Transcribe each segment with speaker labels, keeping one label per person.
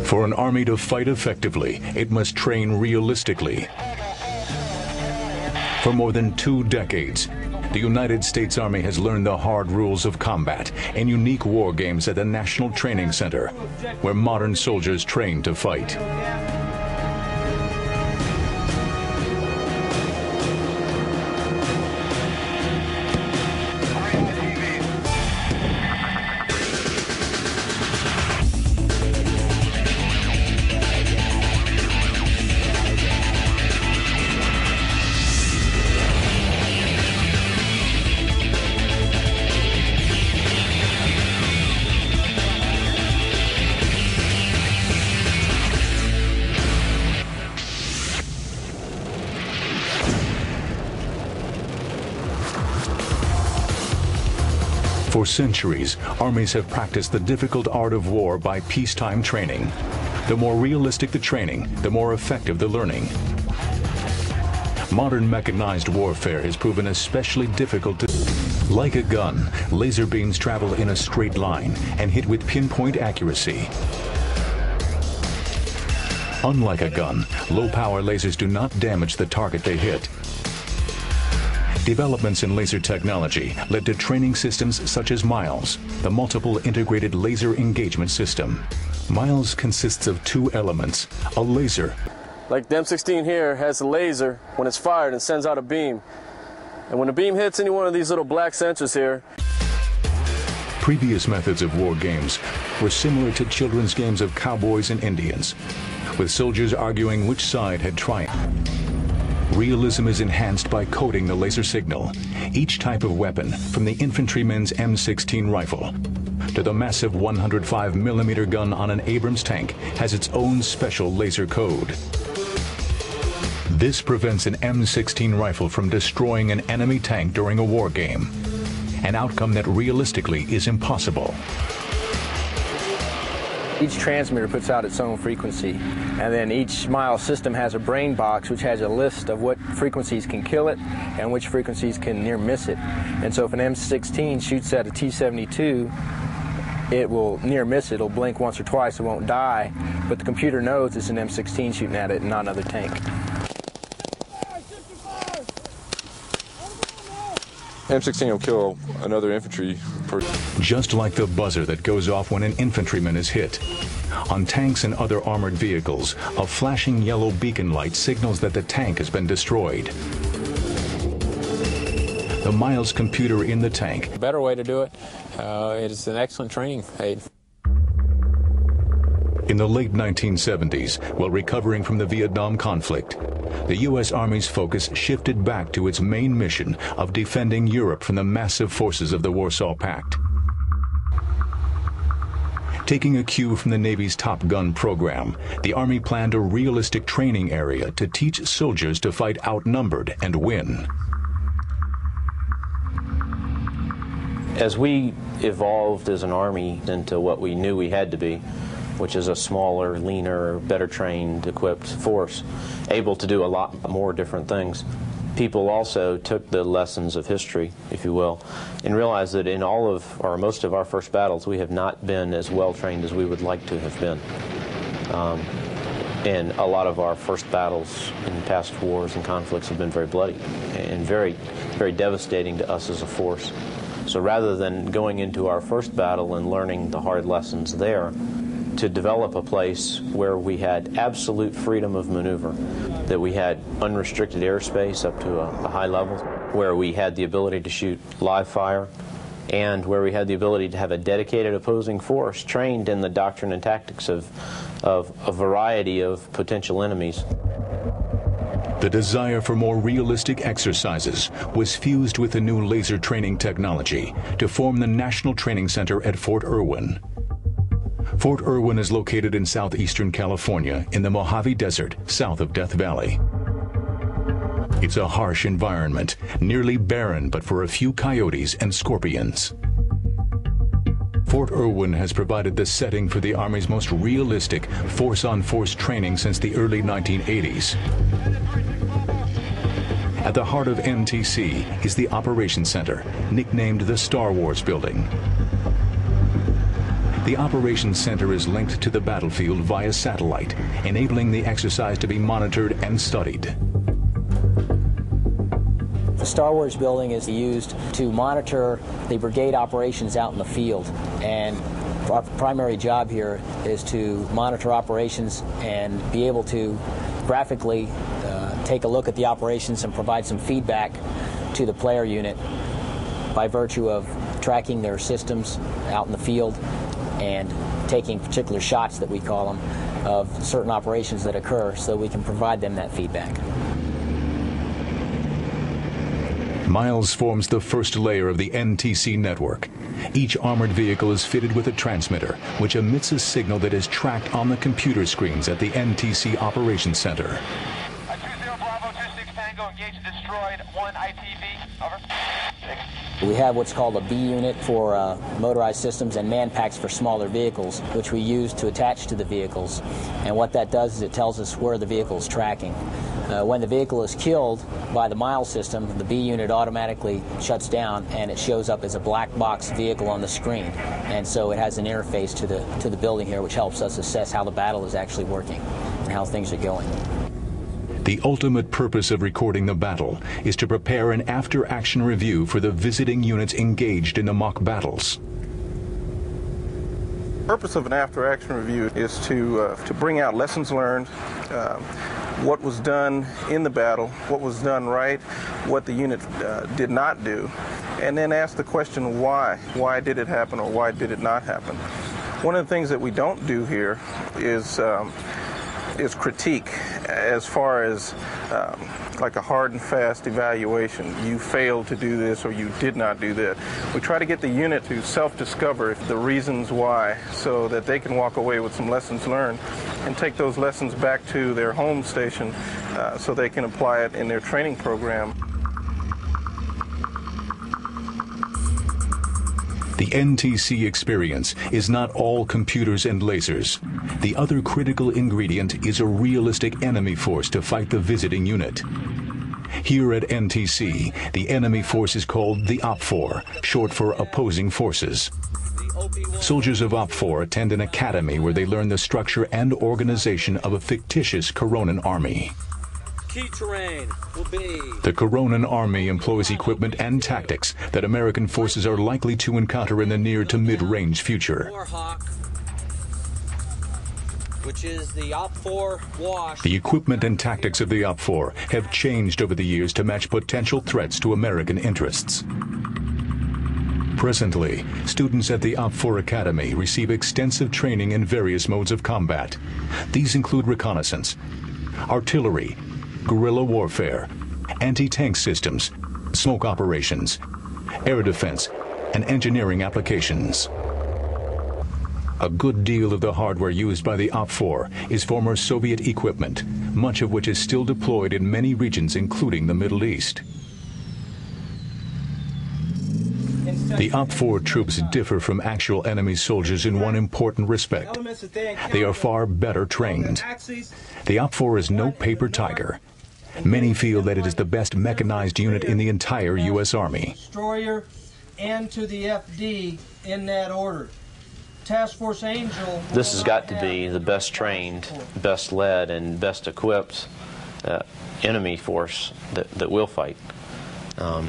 Speaker 1: For an army to fight effectively, it must train realistically. For more than 2 decades, the United States Army has learned the hard rules of combat in unique war games at the National Training Center, where modern soldiers train to fight. For centuries, armies have practiced the difficult art of war by peacetime training. The more realistic the training, the more effective the learning. Modern mechanized warfare has proven especially difficult to... Like a gun, laser beams travel in a straight line and hit with pinpoint accuracy. Unlike a gun, low-power lasers do not damage the target they hit. Developments in laser technology led to training systems such as MILES, the Multiple Integrated Laser Engagement System. MILES consists of 2 elements, a laser.
Speaker 2: Like the M16 here has a laser when it's fired and sends out a beam. And when the beam hits any one of these little black sensors here.
Speaker 1: Previous methods of war games were similar to children's games of cowboys and Indians, with soldiers arguing which side had triumphed. Realism is enhanced by coding the laser signal. Each type of weapon, from the infantryman's M16 rifle to the massive 105mm gun on an Abrams tank, has its own special laser code. This prevents an M16 rifle from destroying an enemy tank during a war game, an outcome that realistically is impossible.
Speaker 3: Each transmitter puts out its own frequency, and then each MILES system has a brain box which has a list of what frequencies can kill it and which frequencies can near miss it. And so if an M16 shoots at a T-72, it will near miss it. It'll blink once or twice, it won't die, but the computer knows it's an M16 shooting at it and not another tank.
Speaker 4: M16 will kill another infantry person.
Speaker 1: Just like the buzzer that goes off when an infantryman is hit. On tanks and other armored vehicles, a flashing yellow beacon light signals that the tank has been destroyed. The MILES computer in the tank.
Speaker 5: A better way to do it, it is an excellent training aid.
Speaker 1: In the late 1970s, while recovering from the Vietnam conflict, the U.S. Army's focus shifted back to its main mission of defending Europe from the massive forces of the Warsaw Pact. Taking a cue from the Navy's Top Gun program, the Army planned a realistic training area to teach soldiers to fight outnumbered and win.
Speaker 6: As we evolved as an Army into what we knew we had to be, which is a smaller, leaner, better trained, equipped force, able to do a lot more different things. People also took the lessons of history, if you will, and realized that in all of, or most of our first battles, we have not been as well trained as we would like to have been. And a lot of our first battles in past wars and conflicts have been very bloody and very, very devastating to us as a force. So rather than going into our first battle and learning the hard lessons there, to develop a place where we had absolute freedom of maneuver, that we had unrestricted airspace up to a high level, where we had the ability to shoot live fire, and where we had the ability to have a dedicated opposing force trained in the doctrine and tactics of a variety of potential enemies.
Speaker 1: The desire for more realistic exercises was fused with the new laser training technology to form the National Training Center at Fort Irwin. Fort Irwin is located in southeastern California in the Mojave Desert, south of Death Valley. It's a harsh environment, nearly barren but for a few coyotes and scorpions. Fort Irwin has provided the setting for the Army's most realistic force-on-force training since the early 1980s. At the heart of NTC is the Operations Center, nicknamed the Star Wars Building. The operations center is linked to the battlefield via satellite, enabling the exercise to be monitored and studied.
Speaker 7: The Star Wars building is used to monitor the brigade operations out in the field, and our primary job here is to monitor operations and be able to graphically take a look at the operations and provide some feedback to the player unit by virtue of tracking their systems out in the field and taking particular shots, that we call them, of certain operations that occur, so we can provide them that feedback.
Speaker 1: Miles forms the first layer of the NTC network. Each armored vehicle is fitted with a transmitter, which emits a signal that is tracked on the computer screens at the NTC Operations Center.
Speaker 8: 20 Bravo 26 Tango engaged and destroyed 1 ITV. Over.
Speaker 7: We have what's called a B unit for motorized systems and man packs for smaller vehicles, which we use to attach to the vehicles. And what that does is it tells us where the vehicle is tracking. When the vehicle is killed by the Miles system, the B unit automatically shuts down and it shows up as a black box vehicle on the screen. And so it has an interface to the building here, which helps us assess how the battle is actually working and how things are going.
Speaker 1: The ultimate purpose of recording the battle is to prepare an after-action review for the visiting units engaged in the mock battles.
Speaker 9: The purpose of an after-action review is to bring out lessons learned, what was done in the battle, what was done right, what the unit did not do, and then ask the question why. Why did it happen, or why did it not happen? One of the things that we don't do here is critique, as far as like a hard and fast evaluation. You failed to do this, or you did not do that. We try to get the unit to self-discover the reasons why, so that they can walk away with some lessons learned and take those lessons back to their home station so they can apply it in their training program.
Speaker 1: The NTC experience is not all computers and lasers. The other critical ingredient is a realistic enemy force to fight the visiting unit. Here at NTC, the enemy force is called the OPFOR, short for Opposing Forces. Soldiers of OPFOR attend an academy where they learn the structure and organization of a fictitious Coronan army.
Speaker 10: Key terrain will be...
Speaker 1: The Coronan Army employs equipment and tactics that American forces are likely to encounter in the near to mid-range future.
Speaker 10: Warhawk, which is the OPFOR wash.
Speaker 1: The equipment and tactics of the OPFOR have changed over the years to match potential threats to American interests. Presently, students at the OPFOR Academy receive extensive training in various modes of combat. These include reconnaissance, artillery, guerrilla warfare, anti-tank systems, smoke operations, air defense, and engineering applications. A good deal of the hardware used by the OPFOR is former Soviet equipment, much of which is still deployed in many regions, including the Middle East. The OPFOR troops differ from actual enemy soldiers in one important respect. They are far better trained. The OPFOR is no paper tiger. Many feel that it is the best mechanized unit in the entire U.S. Army.
Speaker 11: Destroyer and to the FD in that order. Task Force Angel.
Speaker 6: This has got to be the best trained, best led, and best equipped enemy force that will fight. And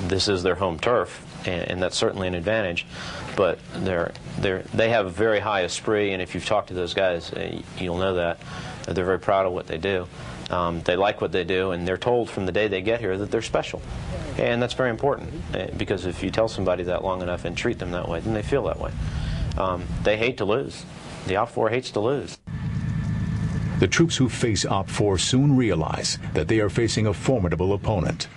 Speaker 6: this is their home turf, and that's certainly an advantage. But they have a very high esprit, and if you've talked to those guys, you'll know that. They're very proud of what they do. They like what they do, and they're told from the day they get here that they're special. And that's very important, because if you tell somebody that long enough and treat them that way, then they feel that way. They hate to lose. The OPFOR hates to lose.
Speaker 1: The troops who face OPFOR soon realize that they are facing a formidable opponent.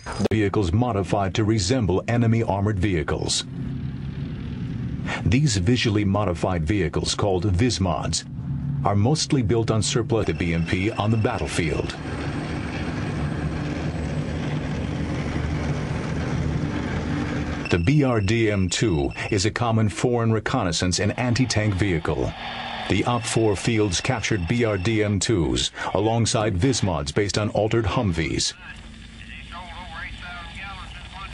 Speaker 1: The vehicles modified to resemble enemy armored vehicles. These visually modified vehicles, called Vismods, are mostly built on surplus the BMP on the battlefield. The BRDM-2 is a common foreign reconnaissance and anti-tank vehicle. The OPFOR fields captured BRDM-2s alongside Vismods based on altered Humvees.